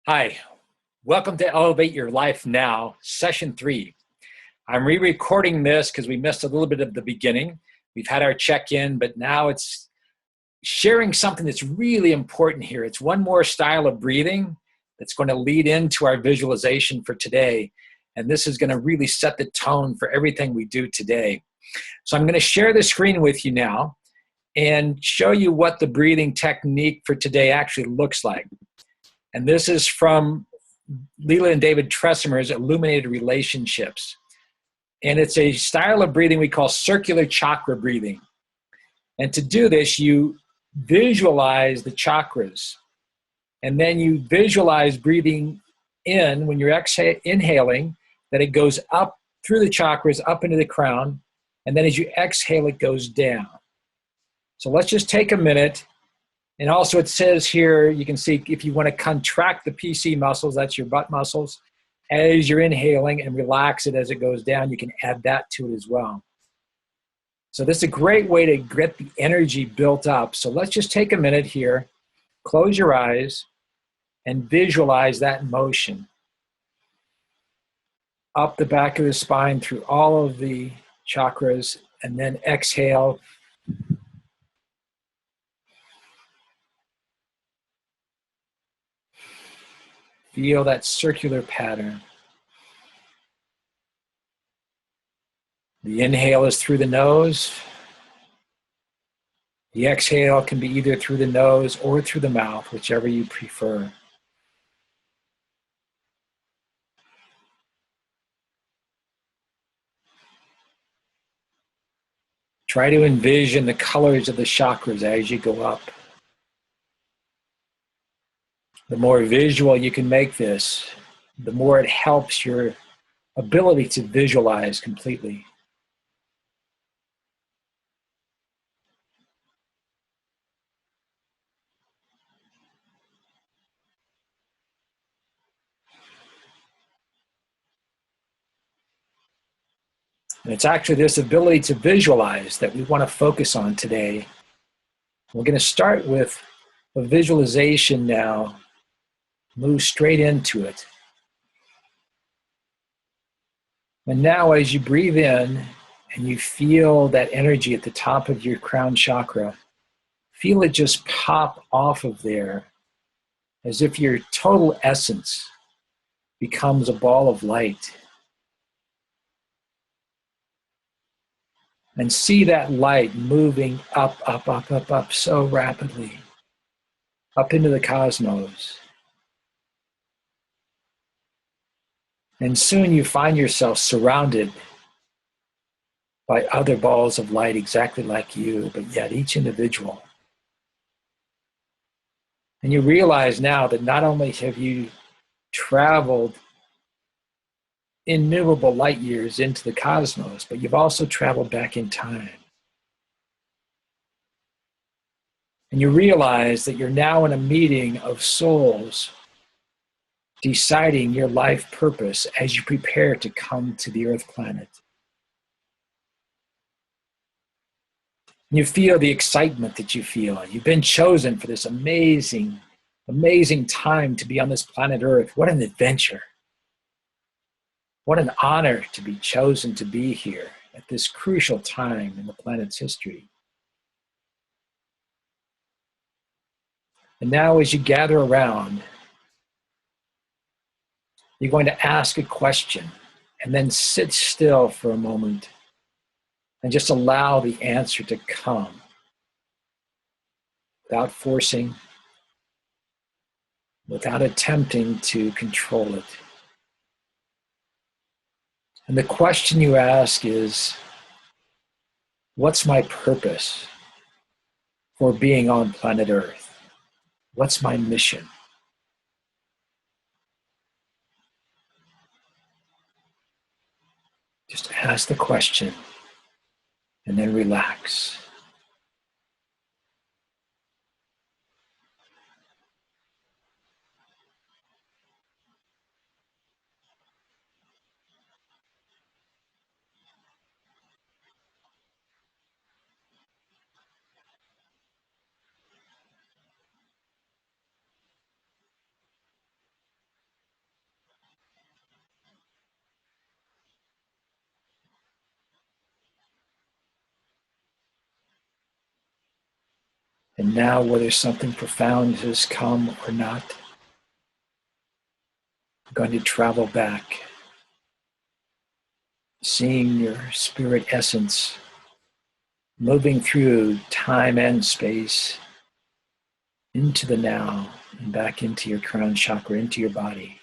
Hi, welcome to Elevate Your Life Now, Session 3. I'm re-recording this because we missed a little bit of the beginning. We've had our check-in, but now it's sharing something that's really important here. It's one more style of breathing that's going to lead into our visualization for today. And this is going to really set the tone for everything we do today. So I'm going to share the screen with you now and show you what the breathing technique for today actually looks like. And this is from Leela and David Tresimmer's Illuminated Relationships. And it's a style of breathing we call circular chakra breathing. And to do this, you visualize the chakras. And then you visualize breathing in when you're inhaling, that it goes up through the chakras, up into the crown. And then as you exhale, it goes down. So let's just take a minute. And also it says here, you can see if you want to contract the PC muscles, that's your butt muscles, as you're inhaling and relax it as it goes down, you can add that to it as well. So this is a great way to get the energy built up. So let's just take a minute here, close your eyes, and visualize that motion. Up the back of the spine through all of the chakras, and then exhale. Feel that circular pattern. The inhale is through the nose. The exhale can be either through the nose or through the mouth, whichever you prefer. Try to envision the colors of the chakras as you go up. The more visual you can make this, the more it helps your ability to visualize completely. And it's actually this ability to visualize that we want to focus on today. We're going to start with a visualization now, move straight into it. And now as you breathe in and you feel that energy at the top of your crown chakra, feel it just pop off of there as if your total essence becomes a ball of light. And see that light moving up, up, up, up, up so rapidly, up into the cosmos. And soon you find yourself surrounded by other balls of light exactly like you, but yet each individual. And you realize now that not only have you traveled innumerable light years into the cosmos, but you've also traveled back in time. And you realize that you're now in a meeting of souls deciding your life purpose as you prepare to come to the Earth planet. You feel the excitement that you feel. You've been chosen for this amazing, amazing time to be on this planet Earth. What an adventure. What an honor to be chosen to be here at this crucial time in the planet's history. And now as you gather around, you're going to ask a question and then sit still for a moment and just allow the answer to come without forcing, without attempting to control it. And the question you ask is, what's my purpose for being on planet Earth? What's my mission? Just ask the question and then relax. And now, whether something profound has come or not, I'm going to travel back, seeing your spirit essence moving through time and space into the now and back into your crown chakra, into your body.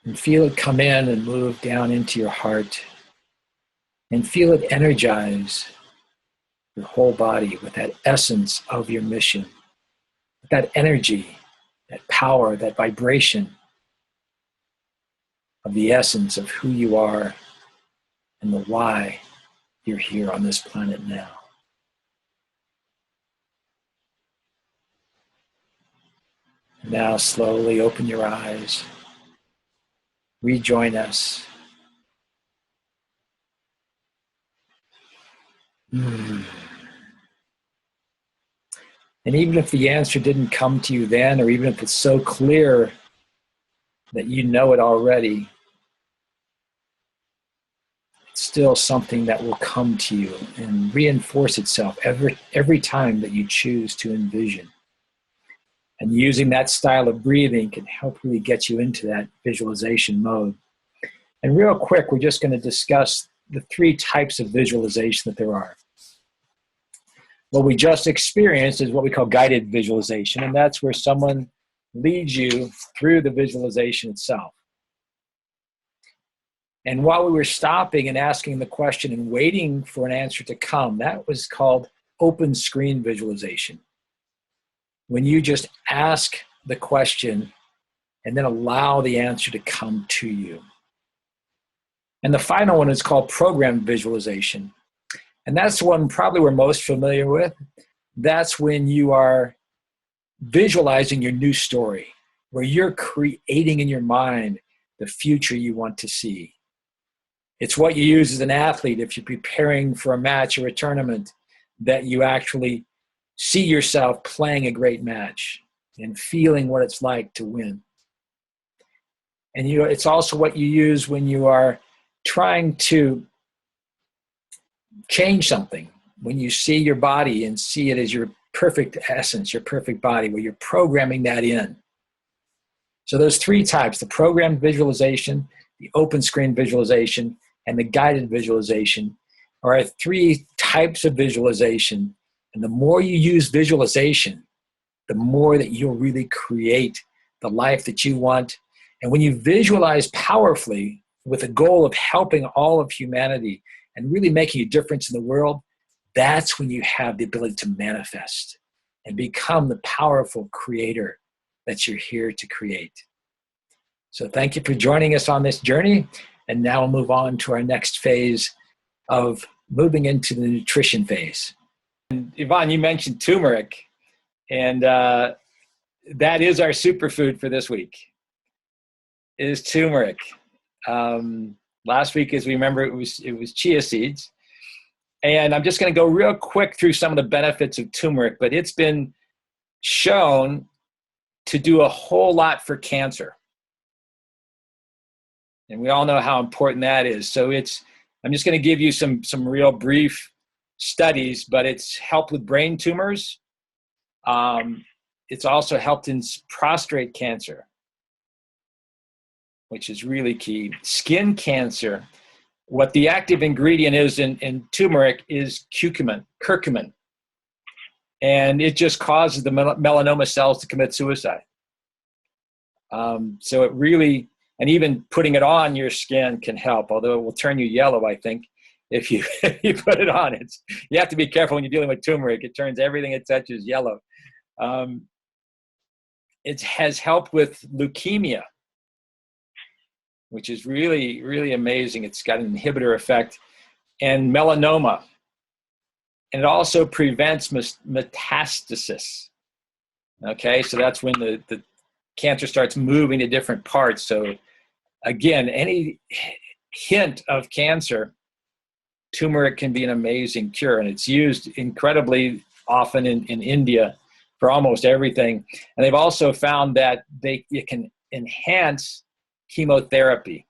And feel it come in and move down into your heart. And feel it energize your whole body with that essence of your mission, with that energy, that power, that vibration of the essence of who you are and the why you're here on this planet now. Now slowly open your eyes, rejoin us. And even if the answer didn't come to you then, or even if it's so clear that you know it already, it's still something that will come to you and reinforce itself every time that you choose to envision. And using that style of breathing can help really get you into that visualization mode. And real quick, we're just going to discuss the 3 types of visualization that there are. What we just experienced is what we call guided visualization, and that's where someone leads you through the visualization itself. And while we were stopping and asking the question and waiting for an answer to come, that was called open screen visualization. When you just ask the question and then allow the answer to come to you. And the final one is called programmed visualization. And that's the one probably we're most familiar with. That's when you are visualizing your new story, where you're creating in your mind the future you want to see. It's what you use as an athlete if you're preparing for a match or a tournament, that you actually see yourself playing a great match and feeling what it's like to win. And it's also what you use when you are trying to change something, when you see your body and see it as your perfect essence, your perfect body, where you're programming that in. So those 3 types, the programmed visualization, the open screen visualization, and the guided visualization, are 3 types of visualization. And the more you use visualization, the more that you'll really create the life that you want. And when you visualize powerfully with the goal of helping all of humanity and really making a difference in the world, that's when you have the ability to manifest and become the powerful creator that you're here to create. So thank you for joining us on this journey. And now we'll move on to our next phase of moving into the nutrition phase. And Yvonne, you mentioned turmeric, and that is our superfood for this week, is turmeric. Last week, as we remember, it was chia seeds. And I'm just going to go real quick through some of the benefits of turmeric, but it's been shown to do a whole lot for cancer. And we all know how important that is. So I'm just going to give you some real brief studies, but it's helped with brain tumors. It's also helped in prostate cancer, which is really key. Skin cancer. What the active ingredient is in turmeric is curcumin. And it just causes the melanoma cells to commit suicide. So it really, and even putting it on your skin can help, although it will turn you yellow, I think, if you put it on. You have to be careful when you're dealing with turmeric. It turns everything it touches yellow. It has helped with leukemia, which is really, really amazing. It's got an inhibitor effect, and melanoma. And it also prevents metastasis. Okay, so that's when the cancer starts moving to different parts. So again, any hint of cancer, turmeric can be an amazing cure. And it's used incredibly often in India for almost everything. And they've also found that it can enhance chemotherapy.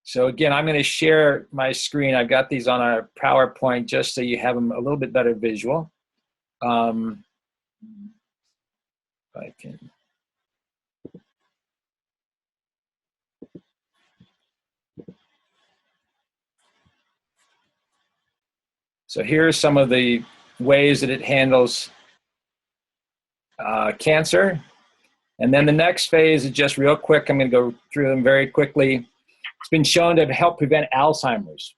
So again, I'm going to share my screen. I've got these on our PowerPoint just so you have them a little bit better visual. If I can. So here are some of the ways that it handles cancer. And then the next phase is just real quick. I'm going to go through them very quickly. It's been shown to help prevent Alzheimer's.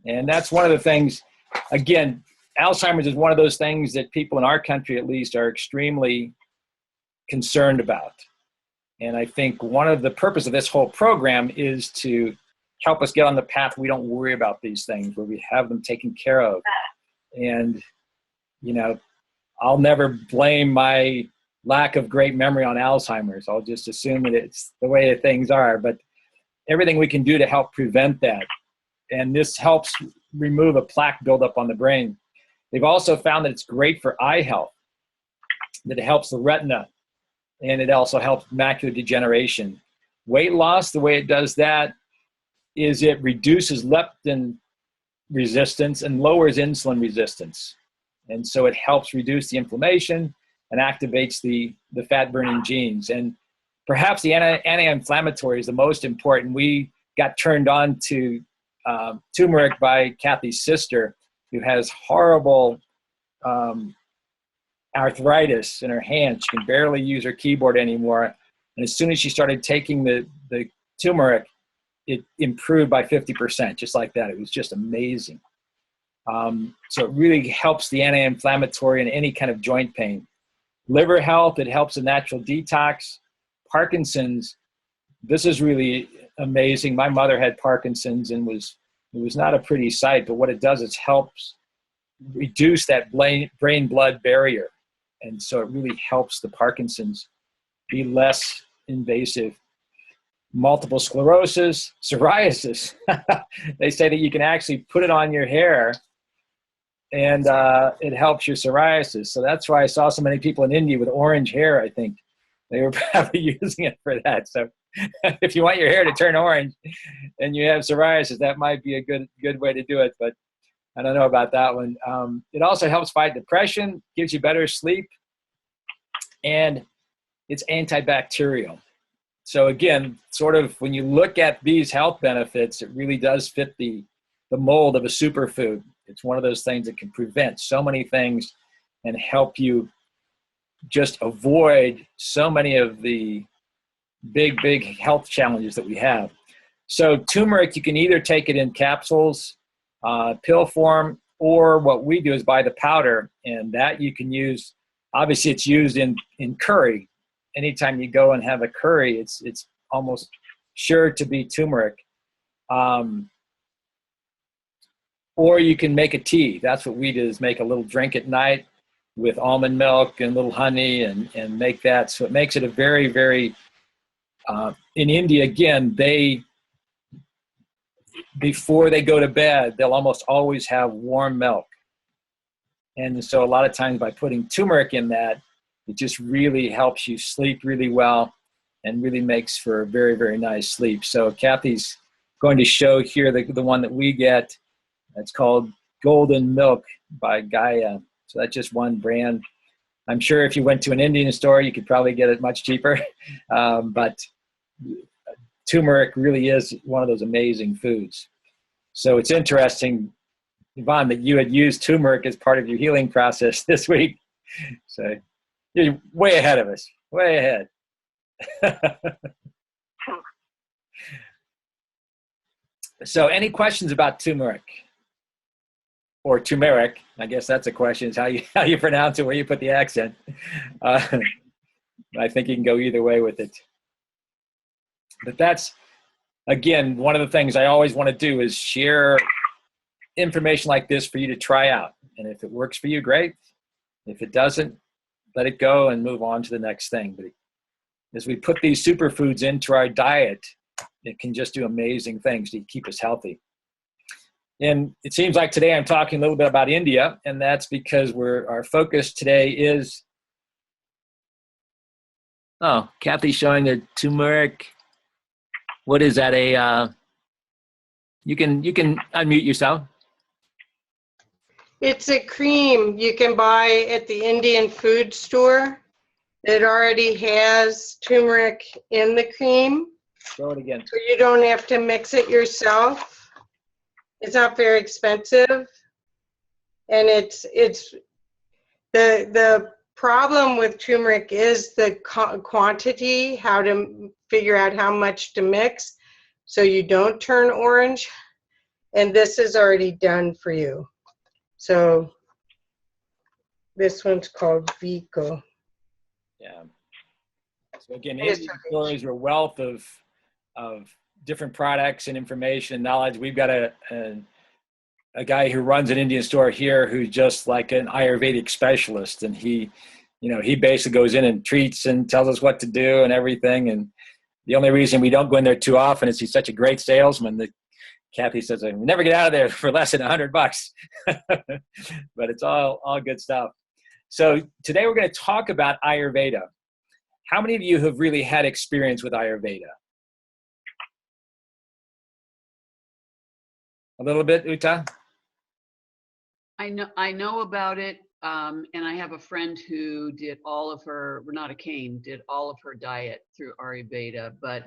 And that's one of the things, again, Alzheimer's is one of those things that people in our country at least are extremely concerned about. And I think one of the purpose of this whole program is to help us get on the path we don't worry about these things, where we have them taken care of. And, you know, I'll never blame my lack of great memory on Alzheimer's. I'll just assume that it's the way things are. But everything we can do to help prevent that. And this helps remove a plaque buildup on the brain. They've also found that it's great for eye health, that it helps the retina, and it also helps macular degeneration. Weight loss, the way it does that is it reduces leptin resistance and lowers insulin resistance. And so it helps reduce the inflammation and activates the fat-burning genes. And perhaps the anti-inflammatory is the most important. We got turned on to turmeric by Kathy's sister, who has horrible arthritis in her hand. She can barely use her keyboard anymore. And as soon as she started taking the turmeric, it improved by 50%, just like that. It was just amazing. So it really helps the anti-inflammatory and any kind of joint pain. Liver health, it helps a natural detox. Parkinson's, this is really amazing. My mother had Parkinson's and it was not a pretty sight, but what it does is helps reduce that brain-blood barrier. And so it really helps the Parkinson's be less invasive. Multiple sclerosis, psoriasis. They say that you can actually put it on your hair and it helps your psoriasis. So that's why I saw so many people in India with orange hair, I think. They were probably using it for that. So if you want your hair to turn orange and you have psoriasis, that might be a good way to do it. But I don't know about that one. It also helps fight depression, gives you better sleep, and it's antibacterial. So again, sort of when you look at these health benefits, it really does fit the mold of a superfood. It's one of those things that can prevent so many things and help you just avoid so many of the big health challenges that we have. So turmeric, you can either take it in capsules, pill form, or what we do is buy the powder, and that you can use. Obviously, it's used in curry. Anytime you go and have a curry, it's almost sure to be turmeric. Or you can make a tea. That's what we do, is make a little drink at night with almond milk and a little honey and make that. So it makes it a very, very, in India, again, before they go to bed, they'll almost always have warm milk. And so a lot of times by putting turmeric in that, it just really helps you sleep really well and really makes for a very, very nice sleep. So Kathy's going to show here the one that we get. It's called Golden Milk by Gaia. So that's just one brand. I'm sure if you went to an Indian store, you could probably get it much cheaper. But turmeric really is one of those amazing foods. So it's interesting, Yvonne, that you had used turmeric as part of your healing process this week. So you're way ahead of us, way ahead. So any questions about turmeric? Or turmeric, I guess that's a question, is how you pronounce it, where you put the accent. I think you can go either way with it. But that's, again, one of the things I always want to do is share information like this for you to try out. And if it works for you, great. If it doesn't, let it go and move on to the next thing. But as we put these superfoods into our diet, it can just do amazing things to keep us healthy. And it seems like today I'm talking a little bit about India, and that's because our focus today is, Kathy's showing the turmeric What is that? You can unmute yourself. It's a cream you can buy at the Indian food store. It already has turmeric in the cream, Throw it again. so you don't have to mix it yourself. It's not very expensive, and it's the problem with turmeric is the quantity, how to figure out how much to mix so you don't turn orange, and this is already done for you. So this one's called Vico. Yeah. So again, Indian stores are a wealth of different products and information and knowledge. We've got a guy who runs an Indian store here who's just like an Ayurvedic specialist, and he basically goes in and treats and tells us what to do and everything. And the only reason we don't go in there too often is he's such a great salesman that Kathy says, we never get out of there for less than $100. But it's all good stuff. So today we're going to talk about Ayurveda. How many of you have really had experience with Ayurveda? A little bit, Uta? I know about it, and I have a friend who did all of her, Renata Kane, did all of her diet through Ayurveda, but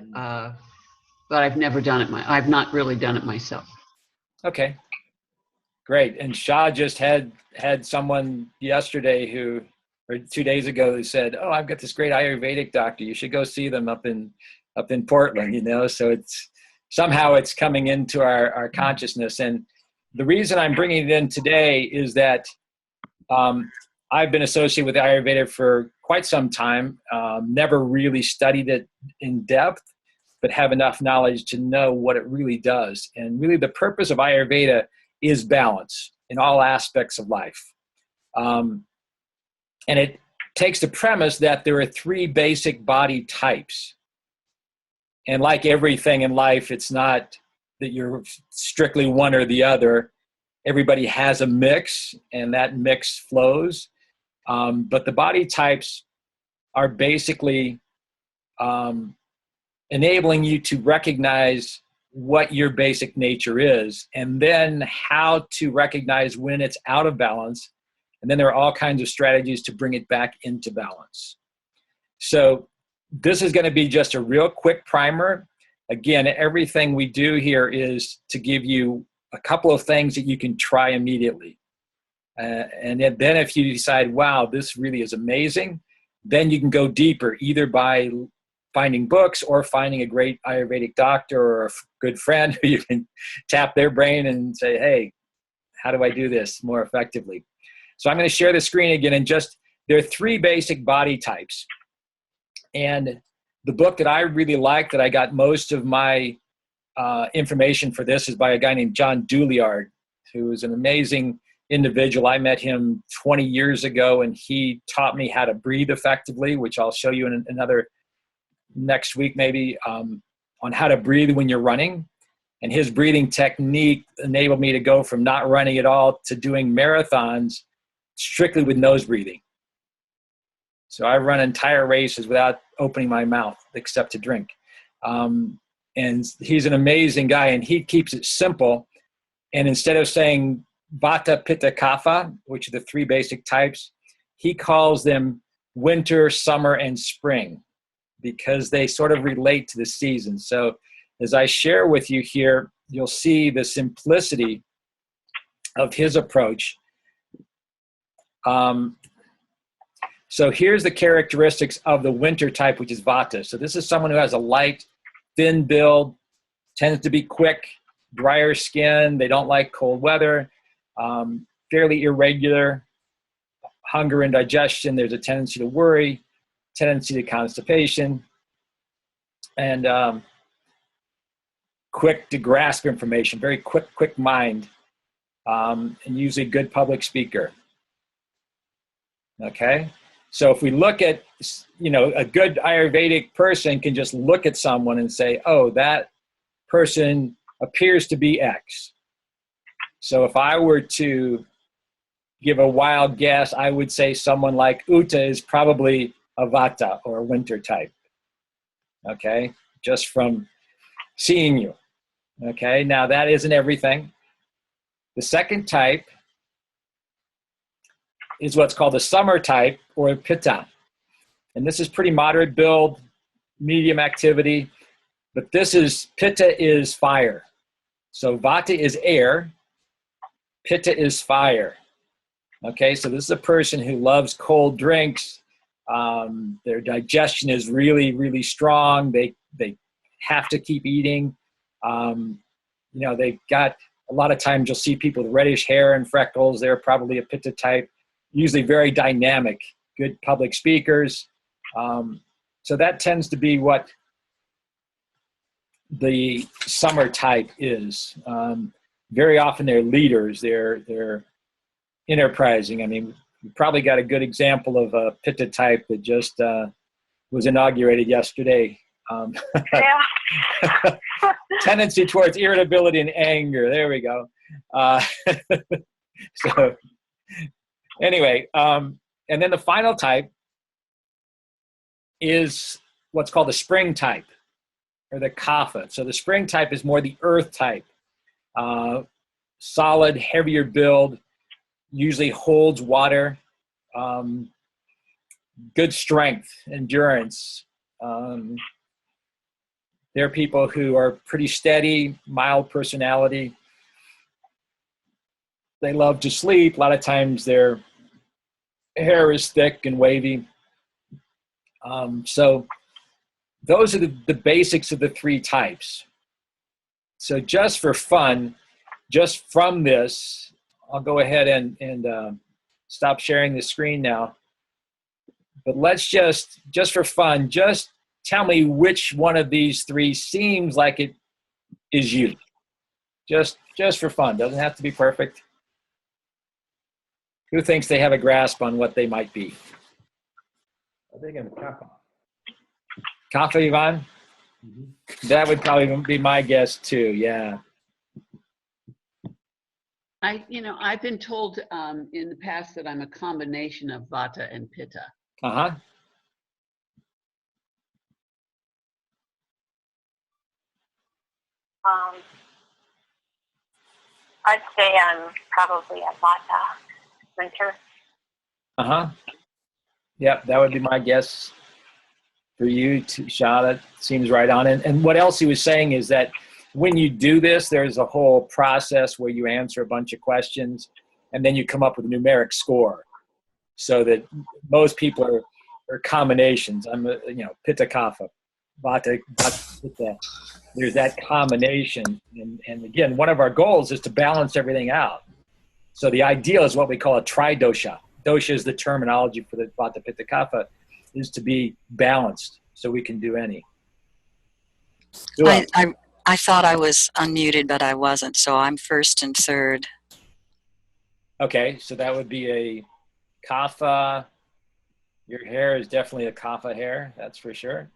I've never done it. I've not really done it myself. Okay, great. And Shah just had someone yesterday or 2 days ago who said, "Oh, I've got this great Ayurvedic doctor. You should go see them up in Portland." So it's somehow coming into our consciousness. And the reason I'm bringing it in today is that I've been associated with Ayurveda for quite some time. Never really studied it in depth, but have enough knowledge to know what it really does. And really the purpose of Ayurveda is balance in all aspects of life. And it takes the premise that there are 3 basic body types. And like everything in life, it's not that you're strictly one or the other. Everybody has a mix, and that mix flows. But the body types are basically enabling you to recognize what your basic nature is, and then how to recognize when it's out of balance. And then there are all kinds of strategies to bring it back into balance. So this is going to be just a real quick primer. Again, everything we do here is to give you a couple of things that you can try immediately. And then if you decide, wow, this really is amazing, then you can go deeper, either by finding books or finding a great Ayurvedic doctor or a good friend who you can tap their brain and say, hey, how do I do this more effectively? So I'm going to share the screen again, and there are 3 basic body types. And the book that I really like, that I got most of my information for this, is by a guy named John Douillard, who is an amazing individual. I met him 20 years ago, and he taught me how to breathe effectively, which I'll show you in another next week maybe, on how to breathe when you're running. And his breathing technique enabled me to go from not running at all to doing marathons strictly with nose breathing. So I run entire races without opening my mouth except to drink. And he's an amazing guy, and he keeps it simple. And instead of saying Vata, Pitta, Kapha, which are the 3 basic types, he calls them winter, summer, and spring, because they sort of relate to the season. So as I share with you here, you'll see the simplicity of his approach. So here's the characteristics of the winter type, which is Vata. So this is someone who has a light, thin build, tends to be quick, drier skin. They don't like cold weather, fairly irregular, hunger and digestion. There's a tendency to worry, tendency to constipation, and quick to grasp information, very quick mind, and usually good public speaker. Okay, so if we look at, a good Ayurvedic person can just look at someone and say, oh, that person appears to be X. So if I were to give a wild guess, I would say someone like Uta is probably a Vata or a winter type. Okay, just from seeing you. Okay, now that isn't everything. The second type is what's called the summer type, or Pitta. And this is pretty moderate build, medium activity, but this is, Pitta is fire. So Vata is air, Pitta is fire. Okay, so this is a person who loves cold drinks. Their digestion is really, really strong. They have to keep eating. They've got, a lot of times you'll see people with reddish hair and freckles. They're probably a Pitta type, usually very dynamic, good public speakers. So that tends to be what the summer type is. Very often they're leaders, they're enterprising. I mean, we probably got a good example of a Pitta type that just was inaugurated yesterday. Yeah. Tendency towards irritability and anger. There we go. So anyway, and then the final type is what's called the spring type, or the Kapha. So the spring type is more the earth type. Solid, heavier build, usually holds water, good strength, endurance. They're people who are pretty steady, mild personality. They love to sleep. A lot of times their hair is thick and wavy. So those are the basics of the three types. So just for fun, just from this, I'll go ahead and stop sharing the screen now. But let's just for fun, just tell me which one of these three seems like it is you. Just for fun. Doesn't have to be perfect. Who thinks they have a grasp on what they might be? I think I'm Kapha. Kapha, Ivan? Mm-hmm. That would probably be my guess too, yeah. I've been told in the past that I'm a combination of Vata and Pitta. Uh-huh. I'd say I'm probably a Vata winter. Uh-huh. Yep, that would be my guess for you, Shah. That seems right on. And what else he was saying is that when you do this, there's a whole process where you answer a bunch of questions, and then you come up with a numeric score. So that most people are combinations. I'm Pitta Kapha, Vata Pitta. There's that combination. And again, one of our goals is to balance everything out. So the ideal is what we call a tridosha. Dosha is the terminology for the Vata Pitta Kapha, is to be balanced so we can do any. I thought I was unmuted, but I wasn't, so I'm first and third. Okay, so that would be a Kapha. Your hair is definitely a Kapha hair, that's for sure.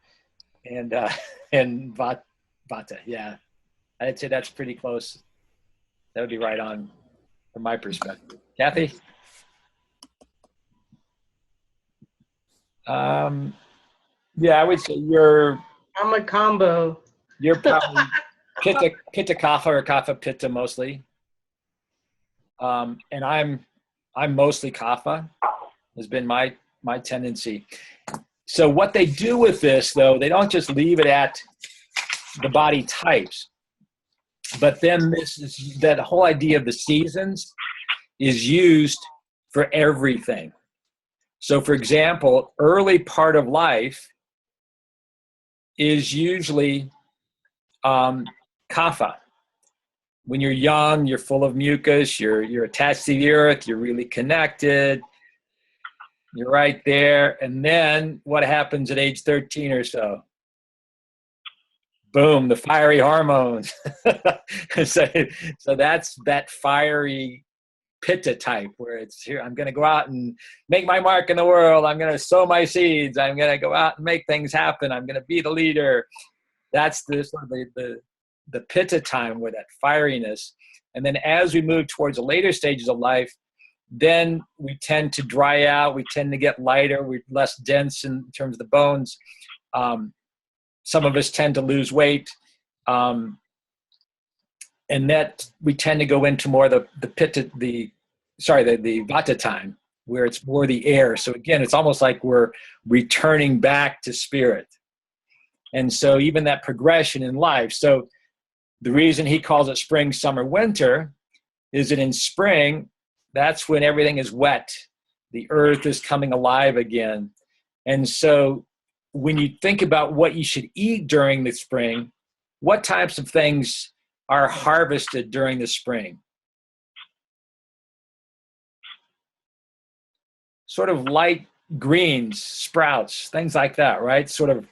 And Vata, yeah. I'd say that's pretty close. That would be right on from my perspective. Kathy? Yeah, I would say I'm a combo. You're probably Pitta Kapha or Kapha Pitta mostly. And I'm mostly Kapha, has been my tendency. So what they do with this, though, they don't just leave it at the body types, but then that whole idea of the seasons is used for everything. So, for example, early part of life is usually Kapha. When you're young, you're full of mucus, you're attached to the earth, you're really connected, you're right there. And then what happens at age 13 or so? Boom, the fiery hormones. So that's that fiery Pitta type, where it's here, I'm going to go out and make my mark in the world. I'm going to sow my seeds. I'm going to go out and make things happen. I'm going to be the leader. That's the Pitta time, where that fieriness. And then as we move towards the later stages of life, then we tend to dry out. We tend to get lighter. We're less dense in terms of the bones. Some of us tend to lose weight. and that we tend to go into more the vata time, where it's more the air. So again, it's almost like we're returning back to spirit. And so even that progression in life. So the reason he calls it spring, summer, winter is that in spring, that's when everything is wet. The earth is coming alive again. And so when you think about what you should eat during the spring, what types of things are harvested during the spring? Sort of light greens, sprouts, things like that, right? Sort of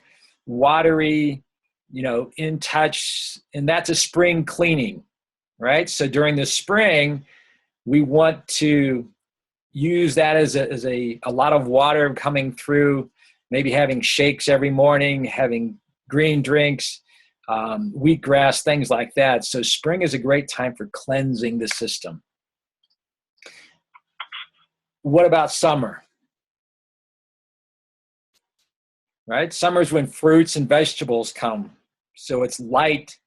watery, in touch, and that's a spring cleaning, right? So during the spring, we want to use that as a lot of water coming through, maybe having shakes every morning, having green drinks, wheatgrass, things like that. So spring is a great time for cleansing the system. What about summer? Right? Summer is when fruits and vegetables come. So it's light,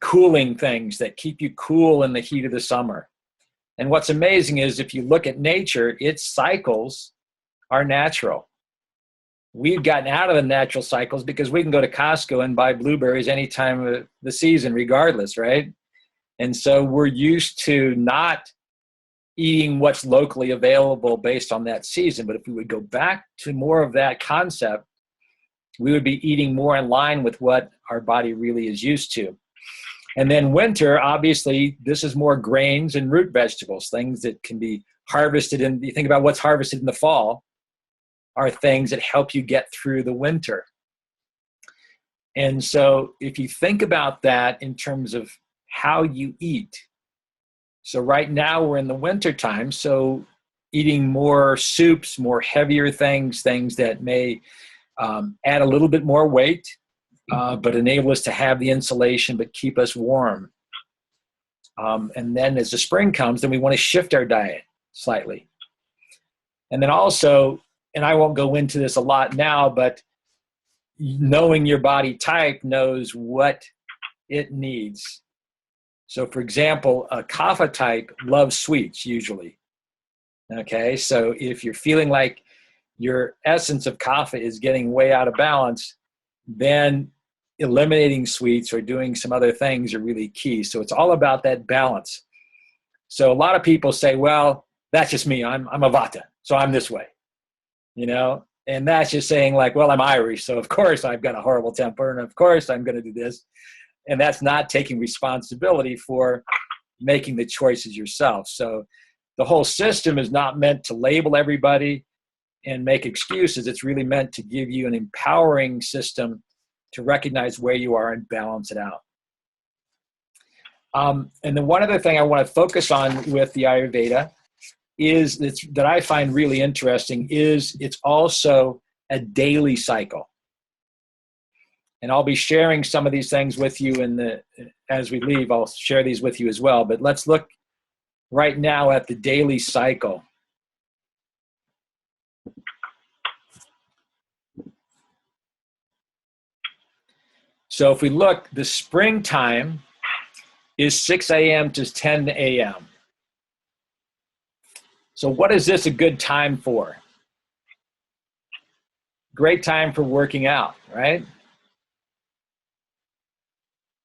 cooling things that keep you cool in the heat of the summer. And what's amazing is if you look at nature, its cycles are natural. We've gotten out of the natural cycles because we can go to Costco and buy blueberries any time of the season, regardless, right? And so we're used to not eating what's locally available based on that season. But if we would go back to more of that concept, we would be eating more in line with what our body really is used to. And then winter, obviously, this is more grains and root vegetables, things that can be harvested. And you think about what's harvested in the fall are things that help you get through the winter. And so if you think about that in terms of how you eat, so right now we're in the winter time, so eating more soups, more heavier things that may add a little bit more weight, but enable us to have the insulation, but keep us warm. And then as the spring comes, then we want to shift our diet slightly. And then also, and I won't go into this a lot now, but knowing your body type knows what it needs. So for example, a kapha type loves sweets usually. Okay, so if you're feeling like your essence of kapha is getting way out of balance, then eliminating sweets or doing some other things are really key. So it's all about that balance. So a lot of people say, well, that's just me. I'm a vata, so I'm this way, and that's just saying like, well, I'm Irish, so of course I've got a horrible temper, and of course I'm going to do this. And that's not taking responsibility for making the choices yourself. So the whole system is not meant to label everybody and make excuses. It's really meant to give you an empowering system to recognize where you are and balance it out. And then one other thing I want to focus on with the Ayurveda is that I find really interesting is it's also a daily cycle. And I'll be sharing some of these things with you as we leave. I'll share these with you as well. But let's look right now at the daily cycle. So if we look, the springtime is 6 a.m. to 10 a.m. So what is this a good time for? Great time for working out, right?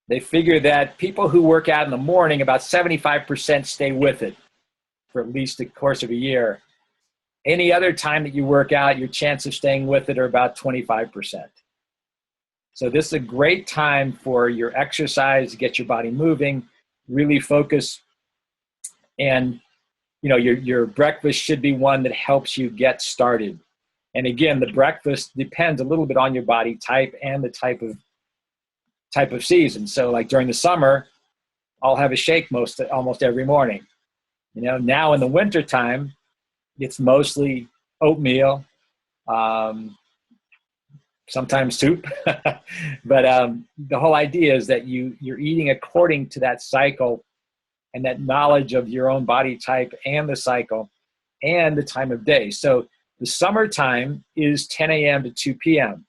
They figure that people who work out in the morning, about 75% stay with it for at least the course of a year. Any other time that you work out, your chance of staying with it are about 25%. So this is a great time for your exercise, to get your body moving, really focus. And your breakfast should be one that helps you get started. And again, the breakfast depends a little bit on your body type and the type of season. So like during the summer, I'll have a shake almost every morning. Now in the winter time, it's mostly oatmeal, sometimes soup. But the whole idea is that you're eating according to that cycle and that knowledge of your own body type and the cycle and the time of day. So the summertime is 10 a.m. to 2 p.m.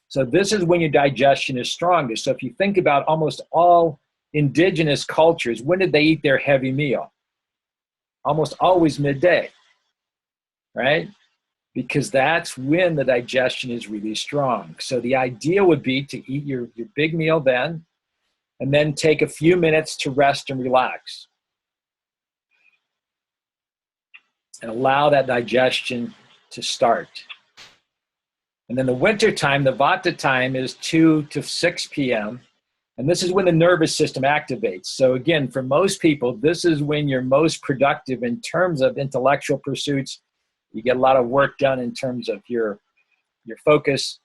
So this is when your digestion is strongest. So if you think about almost all indigenous cultures, when did they eat their heavy meal? Almost always midday, right? Because that's when the digestion is really strong. So the idea would be to eat your big meal then, and then take a few minutes to rest and relax. And allow that digestion to start. And then the winter time, the Vata time, is 2 to 6 p.m. And this is when the nervous system activates. So again, for most people, this is when you're most productive in terms of intellectual pursuits. You get a lot of work done in terms of your focus.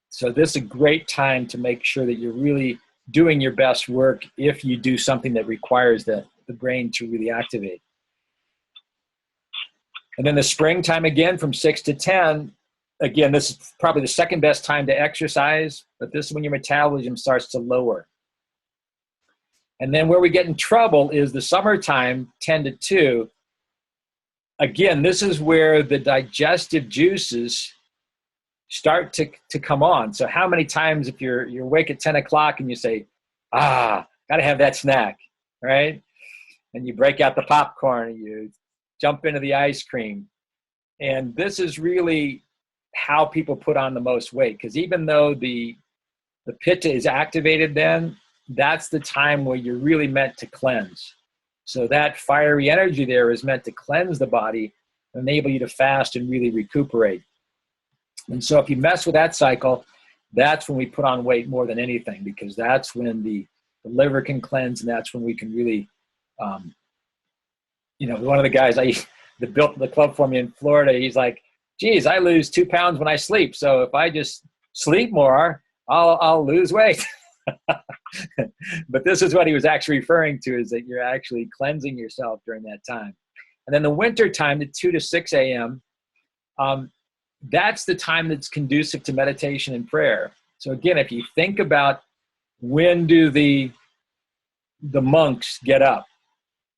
So this is a great time to make sure that you're really doing your best work if you do something that requires the brain to really activate. And then the springtime, again, from 6 to 10, again, this is probably the second best time to exercise, but this is when your metabolism starts to lower. And then where we get in trouble is the summertime, 10 to 2. Again, this is where the digestive juices start to come on. So how many times if you're awake at 10 o'clock and you say, got to have that snack, right? And you break out the popcorn and you jump into the ice cream. And this is really how people put on the most weight, because even though the pitta is activated then, that's the time where you're really meant to cleanse. So that fiery energy there is meant to cleanse the body, enable you to fast and really recuperate. And so if you mess with that cycle, that's when we put on weight more than anything, because that's when the liver can cleanse, and that's when we can really, one of the guys that built the club for me in Florida, he's like, geez, I lose 2 pounds when I sleep. So if I just sleep more, I'll lose weight. But this is what he was actually referring to, is that you're actually cleansing yourself during that time. And then the winter time, the 2 to 6 a.m., that's the time that's conducive to meditation and prayer. So again, if you think about when do the monks get up,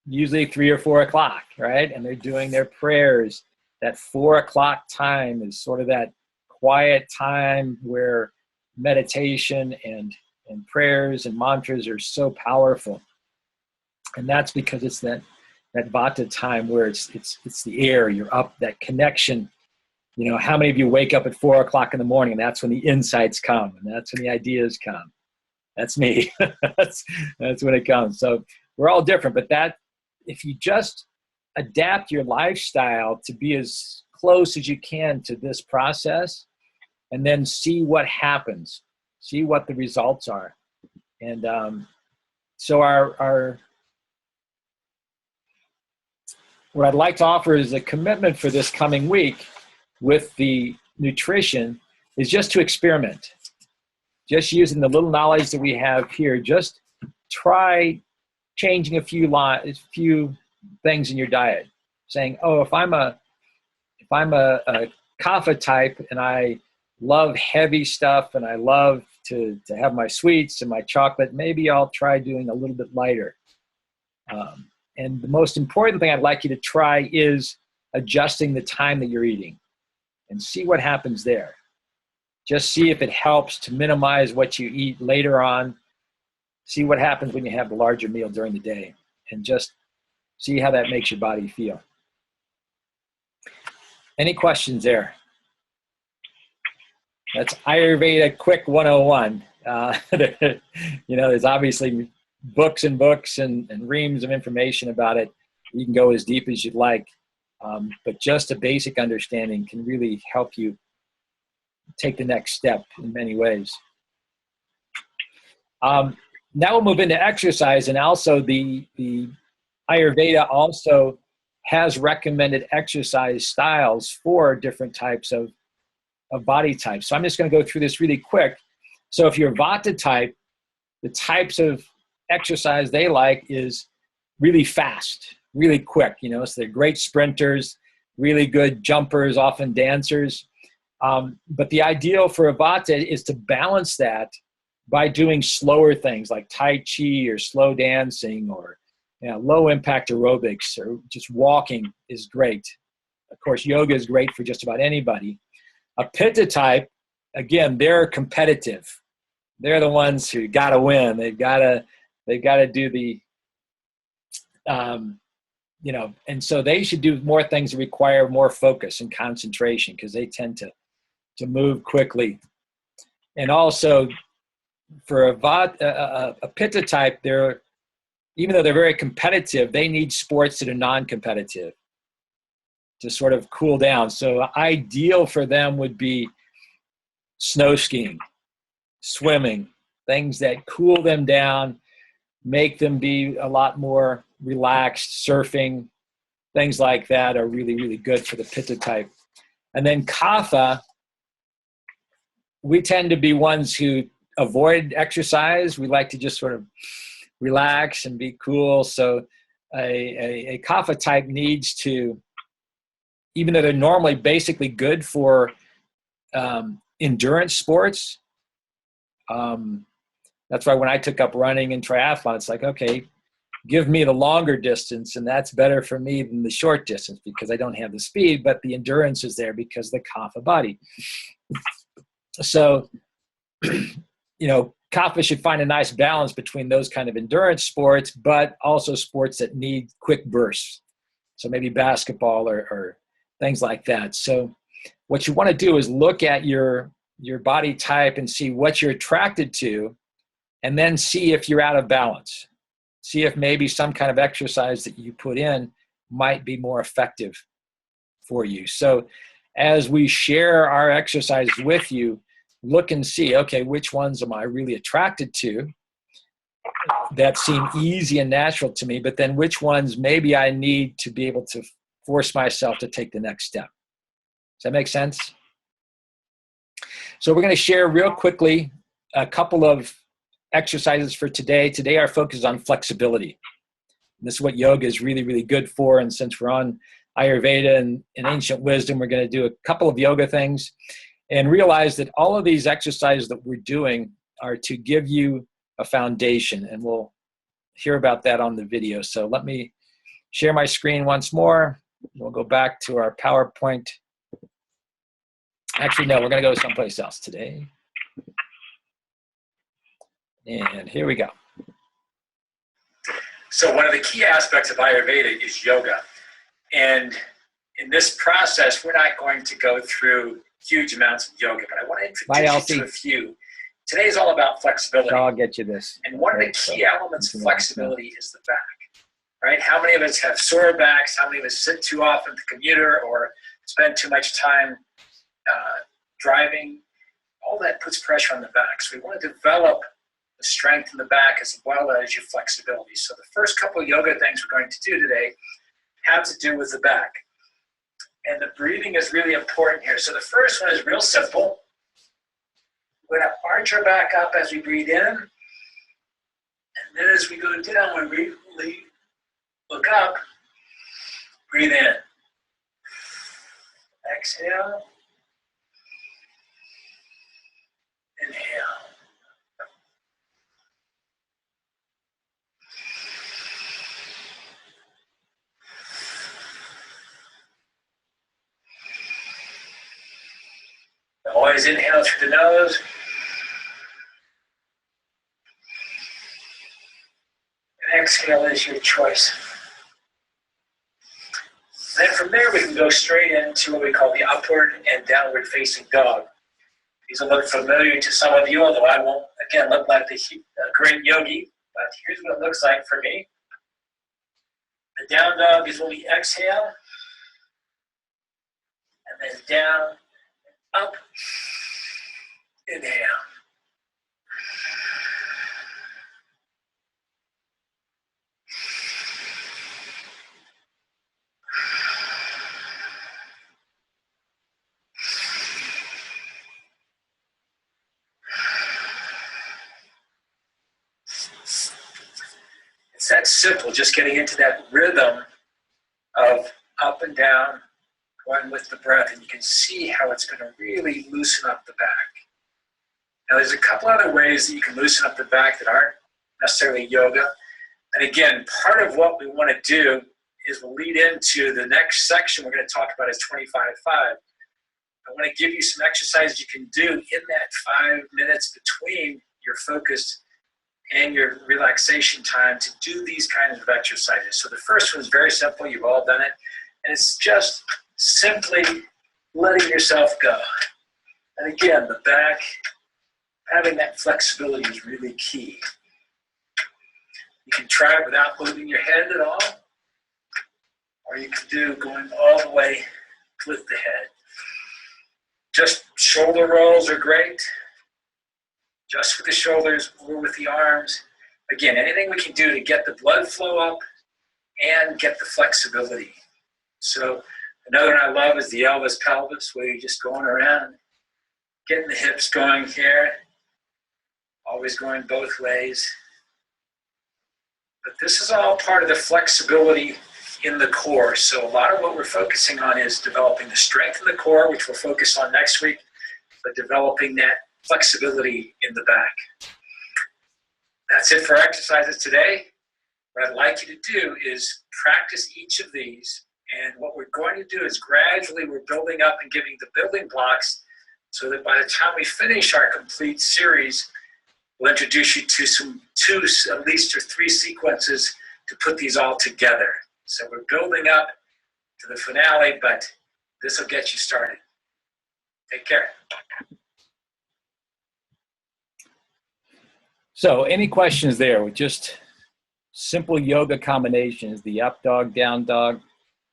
usually 3 or 4 o'clock, right? And they're doing their prayers. That 4 o'clock time is sort of that quiet time where meditation and prayers and mantras are so powerful. And that's because it's that Vata time where it's the air, you're up, that connection. You know, how many of you wake up at 4 o'clock in the morning, and that's when the insights come, and that's when the ideas come? That's me. that's when it comes. So we're all different, but that, if you just adapt your lifestyle to be as close as you can to this process, and then see what happens, see what the results are. And so what I'd like to offer is a commitment for this coming week with the nutrition is just to experiment. Just using the little knowledge that we have here, just try changing a few things in your diet. Saying, oh, if I'm a kapha type and I love heavy stuff and I love to have my sweets and my chocolate, maybe I'll try doing a little bit lighter. And the most important thing I'd like you to try is adjusting the time that you're eating, and see what happens there. Just see if it helps to minimize what you eat later on. See what happens when you have the larger meal during the day, and just see how that makes your body feel. Any questions there? That's Ayurveda Quick 101. There's obviously books and books and reams of information about it. You can go as deep as you'd like. But just a basic understanding can really help you take the next step in many ways. Now we'll move into exercise, and also the Ayurveda also has recommended exercise styles for different types of body types. So I'm just going to go through this really quick. So if you're Vata type, the types of exercise they like is really fast, really quick, so they're great sprinters, really good jumpers, often dancers. But the ideal for a Vata is to balance that by doing slower things like Tai Chi or slow dancing, or low impact aerobics, or just walking is great. Of course, yoga is great for just about anybody. A Pitta type again, they're competitive. They're the ones who got to win. They've got to do the, and so they should do more things that require more focus and concentration because they tend to move quickly. And also for a Pitta type, even though they're very competitive, they need sports that are non-competitive to sort of cool down. So ideal for them would be snow skiing, swimming, things that cool them down, make them be a lot more relaxed. Surfing, things like that are really, really good for the Pitta type. And then Kapha, we tend to be ones who avoid exercise. We like to just sort of relax and be cool. So a Kapha type needs to, even though they're normally basically good for endurance sports, that's why when I took up running and triathlon, it's like, okay, give me the longer distance, and that's better for me than the short distance because I don't have the speed, but the endurance is there because of the Kapha body. So, Kapha should find a nice balance between those kind of endurance sports, but also sports that need quick bursts. So maybe basketball or things like that. So what you want to do is look at your body type and see what you're attracted to, and then see if you're out of balance. See if maybe some kind of exercise that you put in might be more effective for you. So as we share our exercises with you, look and see, okay, which ones am I really attracted to that seem easy and natural to me, but then which ones maybe I need to be able to force myself to take the next step. Does that make sense? So we're going to share real quickly a couple of exercises for today. Today our focus is on flexibility. And this is what yoga is really, really good for. And since we're on Ayurveda and ancient wisdom, we're going to do a couple of yoga things and realize that all of these exercises that we're doing are to give you a foundation. And we'll hear about that on the video. So let me share my screen once more. We'll go back to our PowerPoint. Actually, no, we're going to go someplace else today. And here we go. So one of the key aspects of Ayurveda is yoga. And in this process, we're not going to go through huge amounts of yoga, but I want to introduce you to a few. Today is all about flexibility. I'll get you this. And one of the key elements of flexibility is the back, right? How many of us have sore backs? How many of us sit too often at the computer or spend too much time driving? All that puts pressure on the back. So we want to develop the strength in the back as well as your flexibility. So the first couple of yoga things we're going to do today have to do with the back. And the breathing is really important here. So the first one is real simple. We're going to arch our back up as we breathe in. And then as we go down, when we look up, breathe in. Exhale. Inhale. Always inhale through the nose. And exhale is your choice. Then from there we can go straight into what we call the upward and downward facing dog. These will look familiar to some of you, although I won't, again, look like the great yogi, but here's what it looks like for me. The down dog is when we exhale, and then down, up, inhale. It's that simple, just getting into that rhythm of up and down, going with the breath, and you can see how it's going to really loosen up the back. Now, there's a couple other ways that you can loosen up the back that aren't necessarily yoga. And again, part of what we want to do is we'll lead into the next section we're going to talk about is 25-5. I want to give you some exercises you can do in that 5 minutes between your focus and your relaxation time to do these kinds of exercises. So the first one is very simple. You've all done it. And it's just simply letting yourself go. And again, the back, having that flexibility is really key. You can try it without moving your head at all, or you can do going all the way with the head. Just shoulder rolls are great. Just with the shoulders or with the arms. Again, anything we can do to get the blood flow up and get the flexibility. So another one I love is the Elvis pelvis, where you're just going around, getting the hips going here, always going both ways. But this is all part of the flexibility in the core. So a lot of what we're focusing on is developing the strength in the core, which we'll focus on next week, but developing that flexibility in the back. That's it for exercises today. What I'd like you to do is practice each of these. And what we're going to do is gradually we're building up and giving the building blocks so that by the time we finish our complete series, we'll introduce you to two at least or three sequences to put these all together. So we're building up to the finale, but this will get you started. Take care. So any questions there with just simple yoga combinations, the up dog, down dog,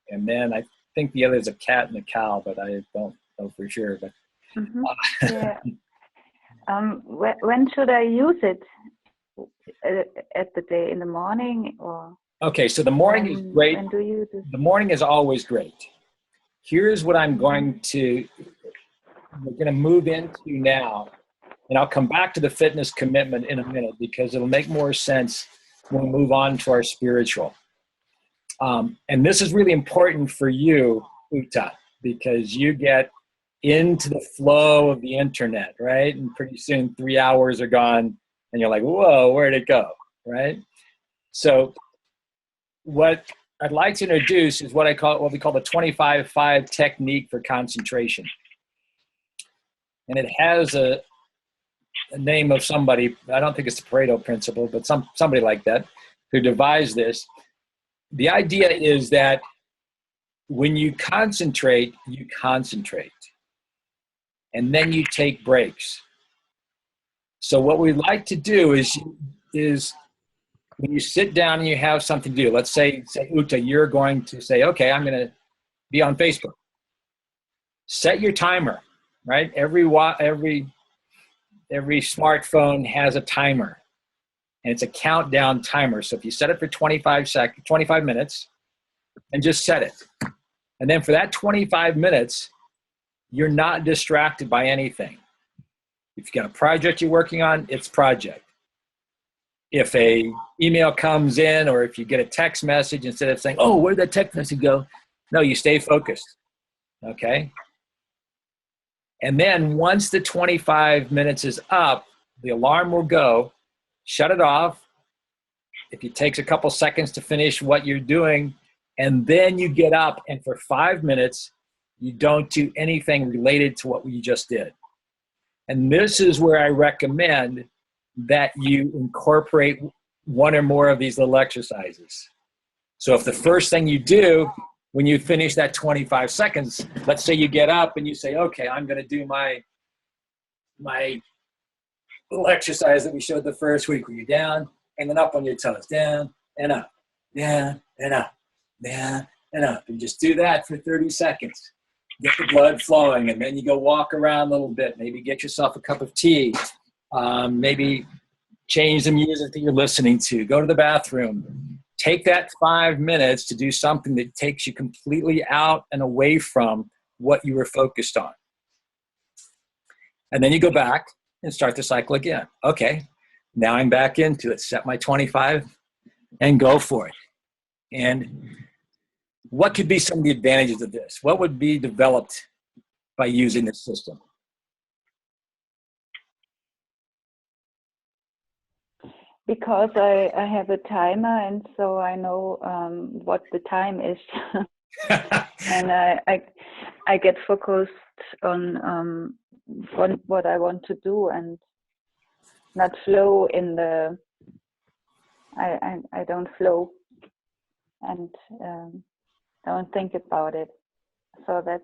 and then I think the other is a cat and a cow, but I don't know for sure. But Yeah. When should I use it? At the day, in the morning, or? Okay, so the morning is great. When do you use it? The morning is always great. Here's what we're going to move into now. And I'll come back to the fitness commitment in a minute because it'll make more sense when we move on to our spiritual. And this is really important for you, Uta, because you get into the flow of the internet, right? And pretty soon 3 hours are gone and you're like, whoa, where'd it go, right? So what I'd like to introduce is what we call the 25-5 technique for concentration. And it has a name of somebody, I don't think it's the Pareto principle, but somebody like that who devised this. The idea is that when you concentrate, and then you take breaks. So what we like to do is when you sit down and you have something to do, let's say Uta, you're going to say, okay, I'm going to be on Facebook. Set your timer, right? Every smartphone has a timer, and it's a countdown timer. So if you set it for 25 minutes, and just set it. And then for that 25 minutes, you're not distracted by anything. If you've got a project you're working on, it's project. If a email comes in or if you get a text message, instead of saying, oh, where'd that text message go? No, you stay focused, okay? And then once the 25 minutes is up, the alarm will go, shut it off. If it takes a couple seconds to finish what you're doing, and then you get up and for 5 minutes, you don't do anything related to what you just did. And this is where I recommend that you incorporate one or more of these little exercises. So if the first thing you do when you finish that 25 seconds, let's say you get up and you say, okay, I'm going to do my little exercise that we showed the first week where you're down and then up on your toes, down and up, down and up, down and up. And just do that for 30 seconds. Get the blood flowing, and then you go walk around a little bit. Maybe get yourself a cup of tea. Maybe change the music that you're listening to. Go to the bathroom. Take that 5 minutes to do something that takes you completely out and away from what you were focused on. And then you go back and start the cycle again. Okay, now I'm back into it. Set my 25 and go for it. And what could be some of the advantages of this? What would be developed by using this system? Because I have a timer, and so I know what the time is. And I get focused on what I want to do and not flow in the. I don't flow and don't think about it. So that's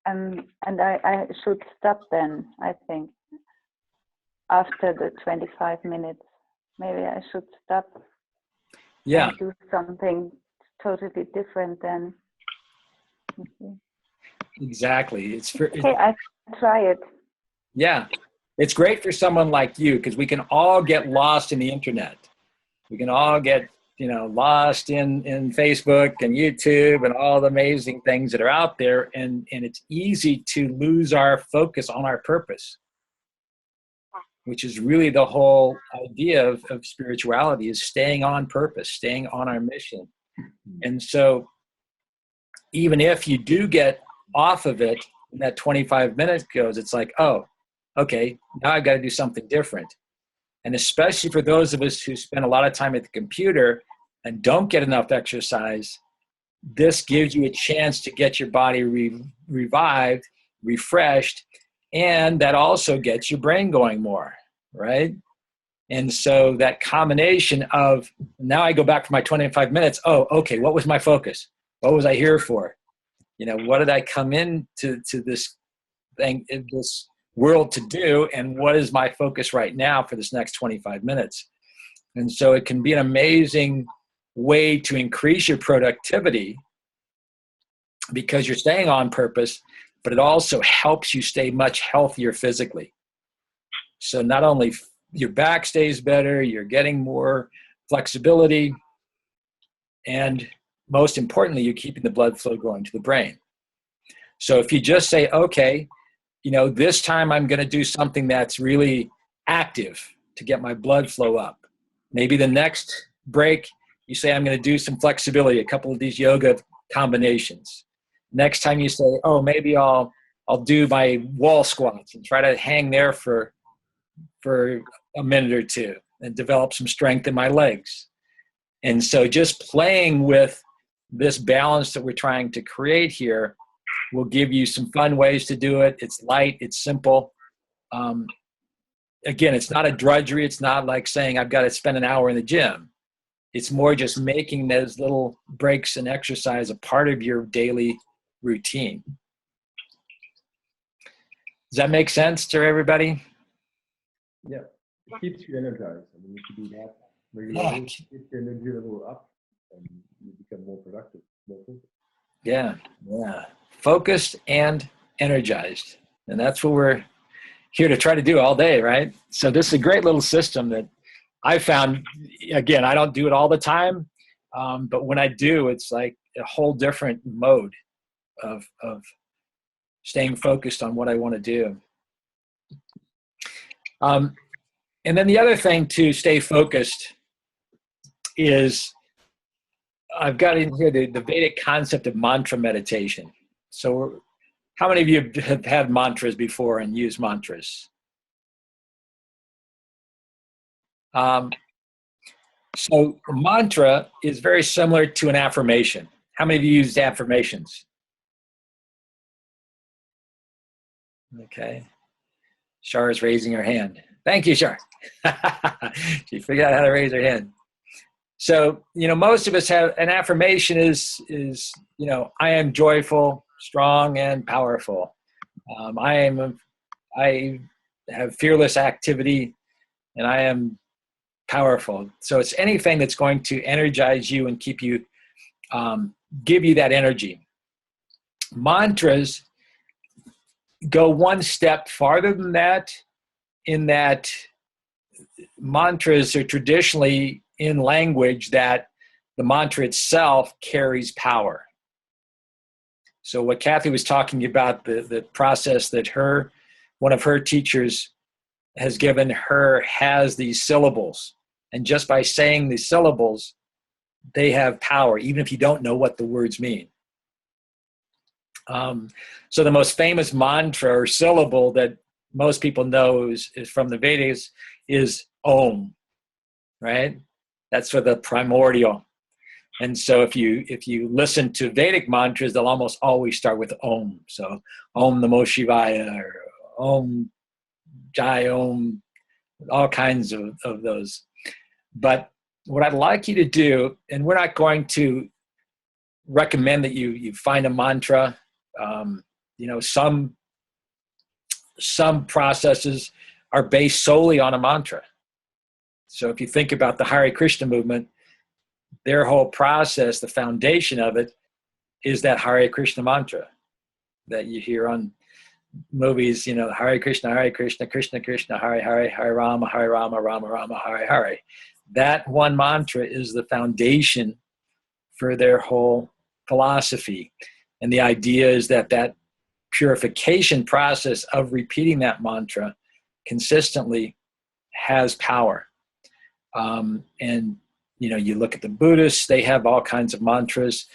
and I should stop then. I think after the 25 minutes, maybe I should stop Yeah, and do something totally different then. exactly. Okay, I try it. Yeah, it's great for someone like you because we can all get lost in the internet. We can all get, lost in Facebook and YouTube and all the amazing things that are out there. And it's easy to lose our focus on our purpose, which is really the whole idea of spirituality, is staying on purpose, staying on our mission. And so even if you do get off of it, and that 25 minutes goes, it's like, oh, okay, now I've got to do something different. And especially for those of us who spend a lot of time at the computer and don't get enough exercise, this gives you a chance to get your body revived, refreshed, and that also gets your brain going more, right? And so that combination of, now I go back for my 25 minutes, oh, okay, what was my focus? What was I here for? What did I come into this thing, this world to do, and what is my focus right now for this next 25 minutes? And so it can be an amazing way to increase your productivity because you're staying on purpose, but it also helps you stay much healthier physically. So not only your back stays better, you're getting more flexibility, and most importantly, you're keeping the blood flow going to the brain. So if you just say, okay, this time I'm going to do something that's really active to get my blood flow up. Maybe the next break, you say, I'm going to do some flexibility, a couple of these yoga combinations. Next time you say, oh, maybe I'll do my wall squats and try to hang there for a minute or two and develop some strength in my legs. And so just playing with this balance that we're trying to create here will give you some fun ways to do it. It's light, it's simple. Again, it's not a drudgery. It's not like saying I've got to spend an hour in the gym. It's more just making those little breaks and exercise a part of your daily routine. Does that make sense to everybody? Yeah, it keeps you energized. I mean, if you do that regularly, it keeps your energy level up and you become more productive, more focused. Yeah. Focused and energized. And that's what we're here to try to do all day, right? So this is a great little system that I found. Again, I don't do it all the time, but when I do, it's like a whole different mode of staying focused on what I want to do. And then the other thing to stay focused is I've got in here the Vedic concept of mantra meditation. So how many of you have had mantras before and used mantras? So a mantra is very similar to an affirmation. How many of you used affirmations? Okay. Shar is raising her hand. Thank you, Shar. She figured out how to raise her hand. So, most of us have an affirmation is, I am joyful, strong, and powerful. I have fearless activity, and I am powerful. So it's anything that's going to energize you and keep you, give you that energy. Mantras go one step farther than that, in that mantras are traditionally in language that the mantra itself carries power. So what Kathy was talking about, the process that one of her teachers has given her has these syllables. And just by saying these syllables, they have power, even if you don't know what the words mean. So the most famous mantra or syllable that most people know is from the Vedas is Om, right? That's for the primordial. And so if you listen to Vedic mantras, they'll almost always start with Om. So Om Namo Shivaya or Om Jai Om, all kinds of those. But what I'd like you to do, and we're not going to recommend that you find a mantra. Some processes are based solely on a mantra. So if you think about the Hare Krishna movement, their whole process, the foundation of it, is that Hare Krishna mantra that you hear on movies, Hare Krishna, Krishna Krishna, Hare Hare, Hare Rama, Rama Rama, Hare Hare. That one mantra is the foundation for their whole philosophy. And the idea is that purification process of repeating that mantra consistently has power. And you look at the Buddhists, they have all kinds of mantras.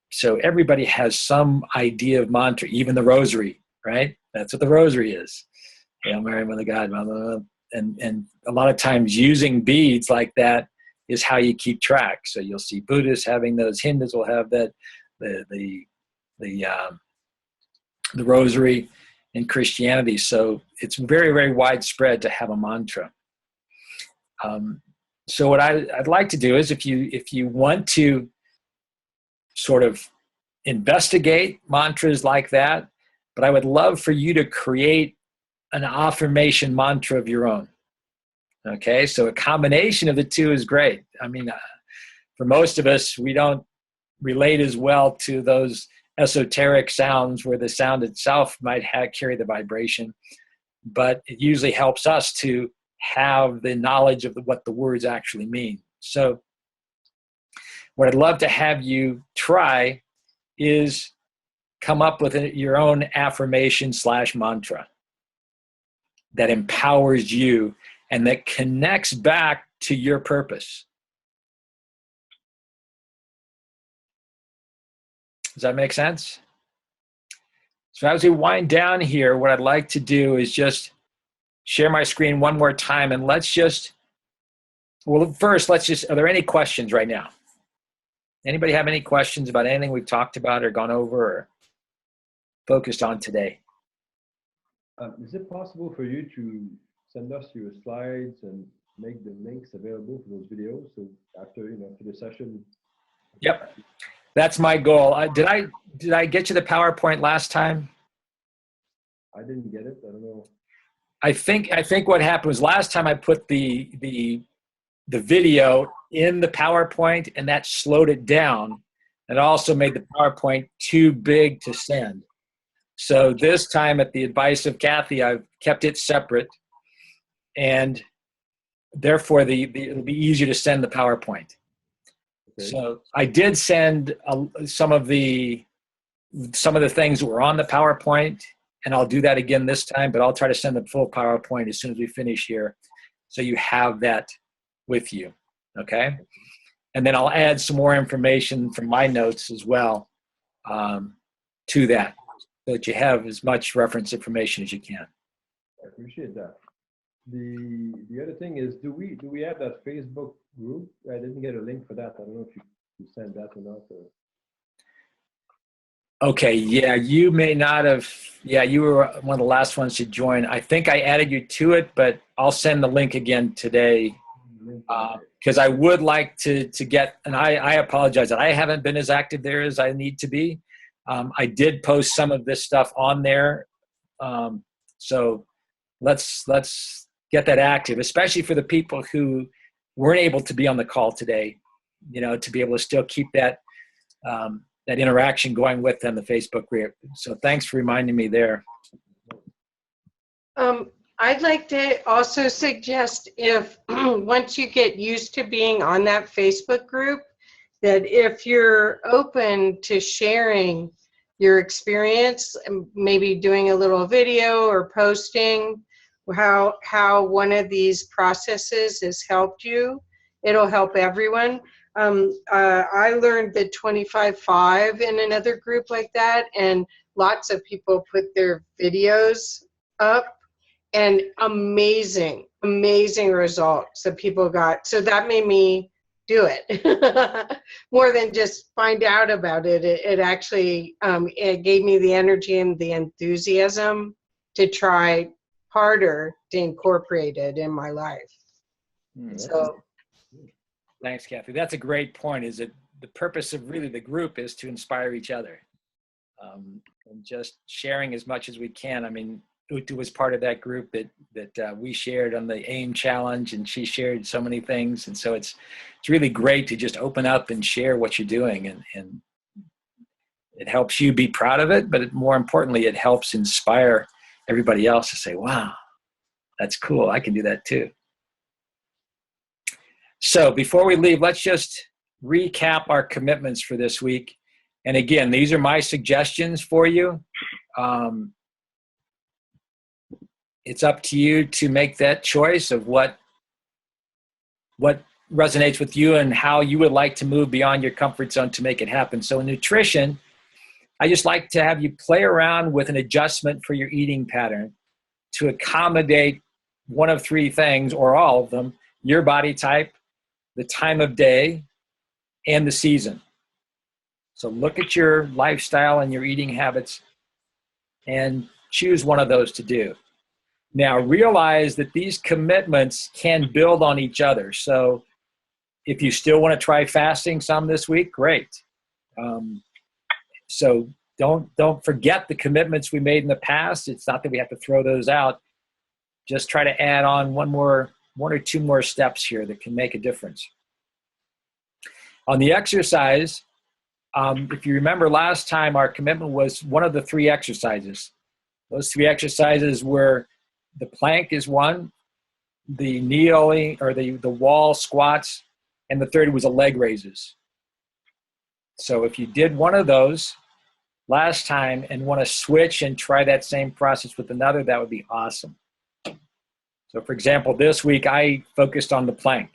So everybody has some idea of mantra, even the rosary, right? That's what the rosary is. Hail Mary, Mother of God, blah, blah, blah. And a lot of times using beads like that is how you keep track. So you'll see Buddhists having those, Hindus will have that, the rosary in Christianity. So it's very, very widespread to have a mantra. So what I'd like to do is if you want to sort of investigate mantras like that, but I would love for you to create an affirmation mantra of your own. Okay, so a combination of the two is great. I mean, for most of us, we don't relate as well to those esoteric sounds where the sound itself might carry the vibration, but it usually helps us to have the knowledge of what the words actually mean. So what I'd love to have you try is come up with your own affirmation / mantra that empowers you and that connects back to your purpose. Does that make sense? So as we wind down here, what I'd like to do is just share my screen one more time, and are there any questions right now? Anybody have any questions about anything we've talked about or gone over or focused on today? Is it possible for you to send us your slides and make the links available for those videos? So after the session. Yep, that's my goal. Did I get you the PowerPoint last time? I didn't get it. I don't know. I think what happened was last time I put the video in the PowerPoint, and that slowed it down. It also made the PowerPoint too big to send. So this time, at the advice of Kathy, I've kept it separate, and therefore it'll be easier to send the PowerPoint. Okay. So I did send some of the things that were on the PowerPoint, and I'll do that again this time, but I'll try to send the full PowerPoint as soon as we finish here, so you have that with you, okay? And then I'll add some more information from my notes as well to that, so that you have as much reference information as you can. I appreciate that. The other thing is, do we have that Facebook group? I didn't get a link for that. I don't know if you sent that or not. Okay, yeah, you may not have. Yeah, you were one of the last ones to join. I think I added you to it, but I'll send the link again today because I would like to get, and I apologize that I haven't been as active there as I need to be. I did post some of this stuff on there. So let's get that active, especially for the people who weren't able to be on the call today, to be able to still keep that interaction going with them, the Facebook group. So thanks for reminding me there. I'd like to also suggest, if once you get used to being on that Facebook group, that if you're open to sharing your experience, maybe doing a little video or posting how one of these processes has helped you, it'll help everyone. I learned the 25-5 in another group like that, and lots of people put their videos up, and amazing results that people got. So that made me do it. More than just find out about it, it actually it gave me the energy and the enthusiasm to try harder to incorporate it in my life. So Thanks, Kathy. That's a great point. Is that the purpose of really the group is to inspire each other, and just sharing as much as we can. I mean, Utu was part of that group that we shared on the AIM challenge, and she shared so many things. And so it's really great to just open up and share what you're doing, and it helps you be proud of it, but more importantly, it helps inspire everybody else to say, wow, that's cool. I can do that too. So before we leave, let's just recap our commitments for this week. And again, these are my suggestions for you. It's up to you to make that choice of what resonates with you and how you would like to move beyond your comfort zone to make it happen. So in nutrition, I just like to have you play around with an adjustment for your eating pattern to accommodate one of three things, or all of them: your body type, the time of day, and the season. So look at your lifestyle and your eating habits and choose one of those to do. Now realize that these commitments can build on each other. So if you still want to try fasting some this week, great. So don't forget the commitments we made in the past. It's not that we have to throw those out. Just try to add on one or two more steps here that can make a difference. On the exercise, if you remember last time, our commitment was one of the three exercises. Those three exercises were the plank is one, the kneeling or the wall squats, and the third was the leg raises. So if you did one of those last time and want to switch and try that same process with another, that would be awesome. So for example, this week I focused on the plank.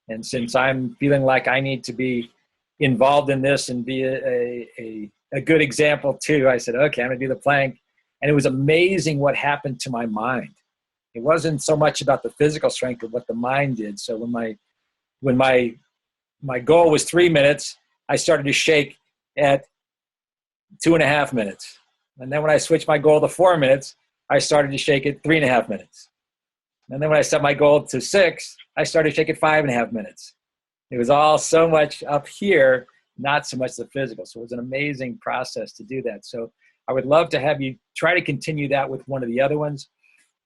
And since I'm feeling like I need to be involved in this and be a good example too, I said, okay, I'm gonna do the plank. And it was amazing what happened to my mind. It wasn't so much about the physical strength, but what the mind did. So when my goal was 3 minutes, I started to shake at 2.5 minutes. And then when I switched my goal to 4 minutes, I started to shake at 3.5 minutes. And then when I set my goal to 6, I started to shake at 5.5 minutes. It was all so much up here, not so much the physical. So it was an amazing process to do that. So I would love to have you try to continue that with one of the other ones.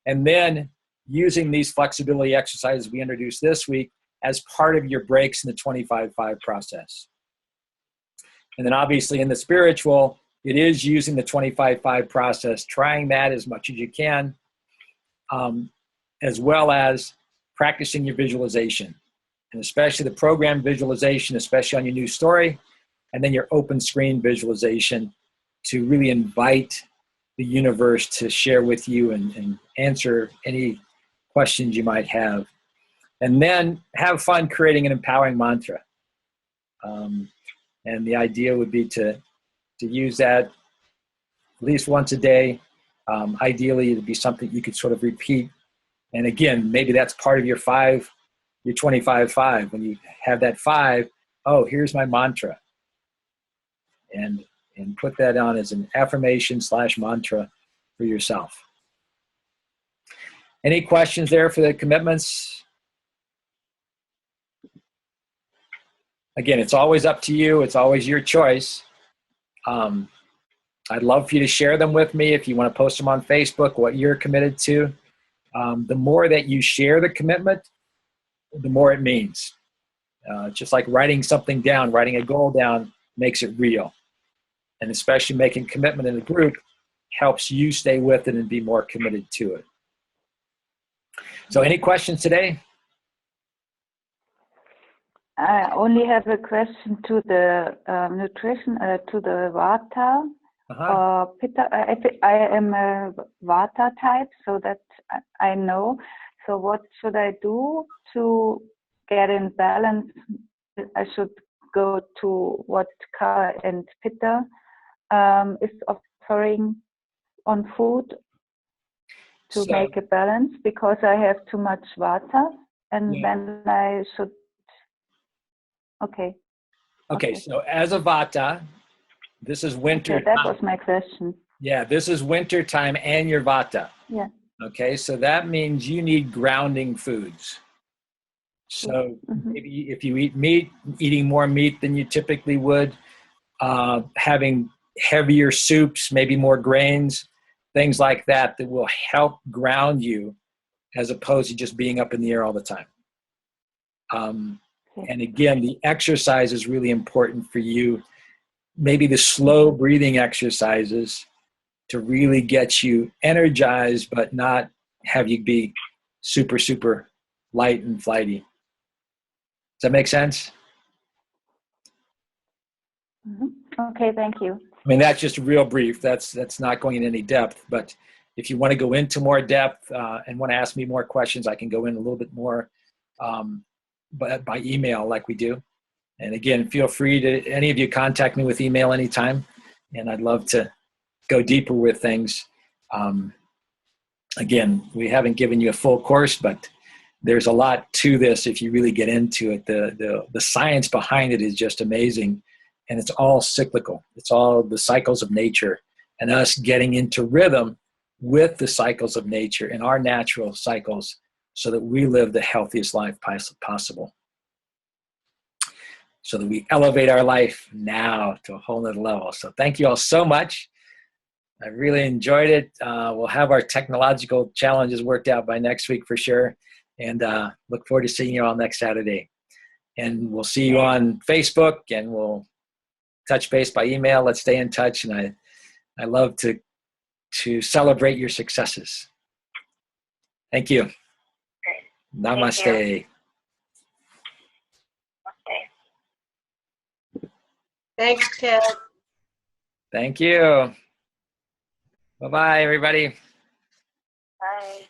And then using these flexibility exercises we introduced this week as part of your breaks in the 25-5 process. And then obviously in the spiritual, it is using the 25-5 process, trying that as much as you can, as well as practicing your visualization, and especially the program visualization, especially on your new story, and then your open screen visualization to really invite the universe to share with you and answer any questions you might have. And then have fun creating an empowering mantra. And the idea would be to use that at least once a day. Ideally, it'd be something you could sort of repeat. And again, maybe that's part of your 25-5. When you have that 5, oh, here's my mantra. And put that on as an affirmation / mantra for yourself. Any questions there for the commitments? Again, it's always up to you. It's always your choice. I'd love for you to share them with me if you want to post them on Facebook, what you're committed to. The more that you share the commitment, the more it means. Just like writing something down, writing a goal down makes it real. And especially making commitment in a group helps you stay with it and be more committed to it. So any questions today? I only have a question to the nutrition, to the Vata. Pitta. I am a Vata type, so that I know. So what should I do to get in balance? I should go to what Kapha and Pitta is offering on food to make a balance, because I have too much Vata, and then I should Okay. Okay, Okay. so as a Vata, this is winter Okay, that time. was my question. Yeah, this is winter time and your Vata. Yeah. Okay, so that means you need grounding foods. So Mhm. maybe if you eat meat, eating more meat than you typically would, having heavier soups, maybe more grains, things like that that will help ground you as opposed to just being up in the air all the time. Okay. And again, the exercise is really important for you. Maybe the slow breathing exercises to really get you energized, but not have you be super, super light and flighty. Does that make sense? Mhm. Okay, thank you. I mean, that's just real brief. That's not going in any depth. But if you want to go into more depth and want to ask me more questions, I can go in a little bit more, but by email like we do. And again, feel free to any of you contact me with email anytime, and I'd love to go deeper with things. Again, we haven't given you a full course, but there's a lot to this if you really get into it. The science behind it is just amazing, and it's all cyclical. It's all the cycles of nature and us getting into rhythm with the cycles of nature and our natural cycles so that we live the healthiest life possible, so that we elevate our life now to a whole nother level. So thank you all so much. I really enjoyed it. We'll have our technological challenges worked out by next week for sure. And look forward to seeing you all next Saturday. And we'll see you on Facebook, and we'll touch base by email. Let's stay in touch. And I love to celebrate your successes. Thank you. Great. Namaste. Thank Okay. Thanks, Ted. Thank you. Bye-bye, everybody. Bye.